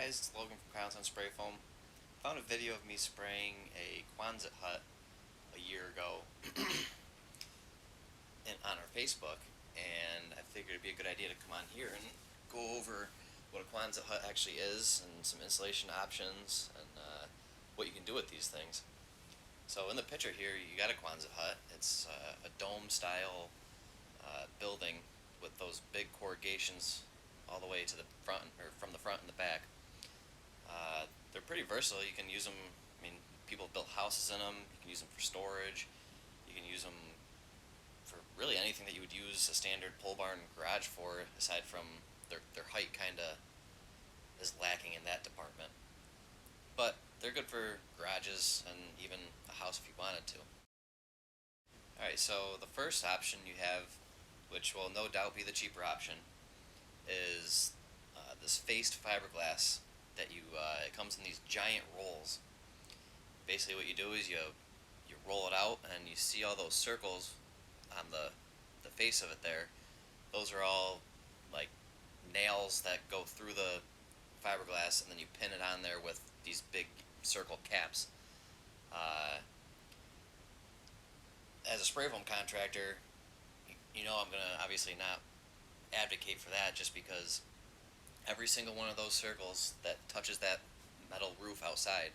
guys, it's Logan from Quonset Spray Foam. Found a video of me spraying a Quonset Hut a year ago on our Facebook, and I figured it'd be a good idea to come on here and go over what a Quonset Hut actually is and some installation options and what you can do with these things. So in the picture here, you got a Quonset Hut. It's a dome style building with those big corrugations all the way to the front, or from the front and the back. They're pretty versatile. You can use them, people have built houses in them. You can use them for storage. You can use them for really anything that you would use a standard pole barn garage for, aside from their height kind of is lacking in that department. But they're good for garages and even a house if you wanted to. Alright, so the first option you have, which will no doubt be the cheaper option, is this faced fiberglass that it comes in these giant rolls. Basically what you do is you roll it out and you see all those circles on the face of it there. Those are all like nails that go through the fiberglass, and then you pin it on there with these big circle caps. As a spray foam contractor, I'm going to obviously not advocate for that, just because every single one of those circles that touches that metal roof outside,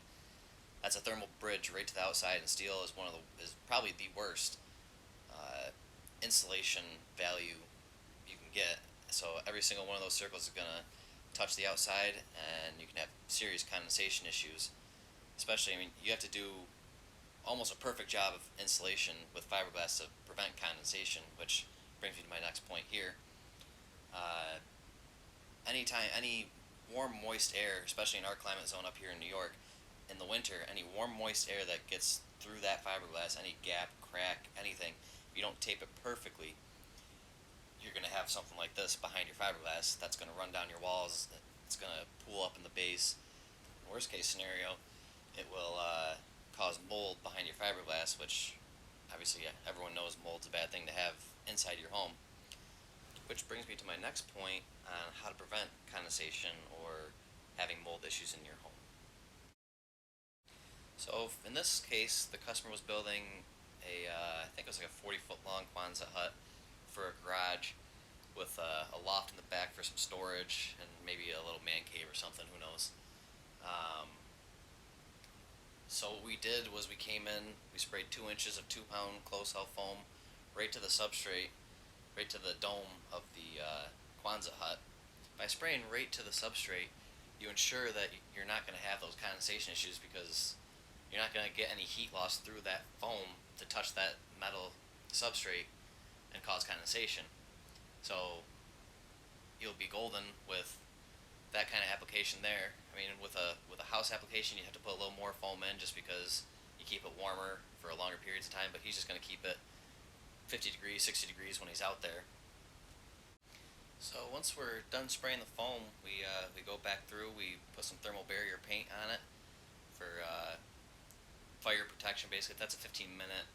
that's a thermal bridge right to the outside, and steel is probably the worst insulation value you can get. So every single one of those circles is going to touch the outside, and you can have serious condensation issues. Especially, you have to do almost a perfect job of insulation with fiberglass to prevent condensation, which brings me to my next point here. Any warm, moist air, especially in our climate zone up here in New York, in the winter, any warm, moist air that gets through that fiberglass, any gap, crack, anything, if you don't tape it perfectly, you're going to have something like this behind your fiberglass that's going to run down your walls. It's going to pool up in the base. Worst case scenario, it will cause mold behind your fiberglass, which obviously everyone knows mold's a bad thing to have inside your home. Which brings me to my next point on how to prevent condensation or having mold issues in your home. So in this case, the customer was building I think it was like a 40-foot long Quonset Hut for a garage with a loft in the back for some storage and maybe a little man cave or something, who knows. So what we did was we came in, we sprayed 2 inches of 2-pound close-cell foam right to the substrate, right to the dome of the Quonset Hut. By spraying right to the substrate, you ensure that you're not going to have those condensation issues, because you're not going to get any heat loss through that foam to touch that metal substrate and cause condensation. So you'll be golden with that kind of application there. With a house application, you have to put a little more foam in just because you keep it warmer for longer periods of time, but he's just going to keep it 50 degrees, 60 degrees when he's out there. So once we're done spraying the foam, we go back through, we put some thermal barrier paint on it for fire protection. Basically, that's a 15-minute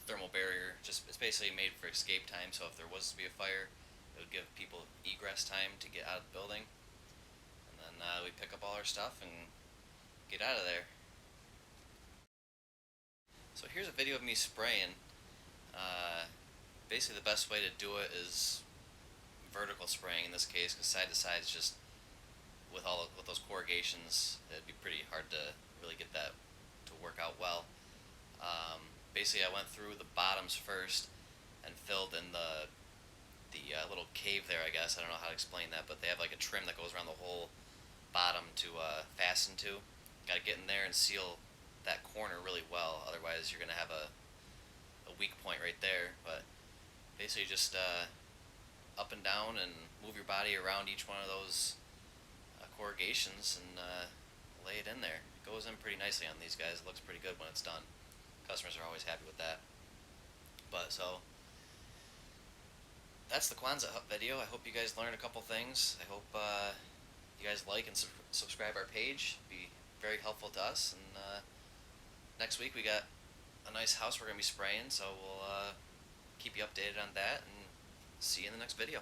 thermal barrier. It's basically made for escape time, so if there was to be a fire, it would give people egress time to get out of the building. And then we pick up all our stuff and get out of there. So here's a video of me spraying. Basically the best way to do it is vertical spraying in this case, because side to side is just, with those corrugations, it'd be pretty hard to really get that to work out well. Basically I went through the bottoms first and filled in the little cave there, I guess. I don't know how to explain that, but they have like a trim that goes around the whole bottom to fasten to. Got to get in there and seal that corner really well, otherwise you're going to have a weak point right there. But basically just up and down and move your body around each one of those corrugations and lay it in there. It goes in pretty nicely on these guys. It looks pretty good when it's done. Customers are always happy with that. But so that's the Quonset Hut video. I hope you guys learned a couple things. I hope you guys like and subscribe our page. It'd be very helpful to us. And next week we got a nice house we're going to be spraying, so we'll keep you updated on that, and see you in the next video.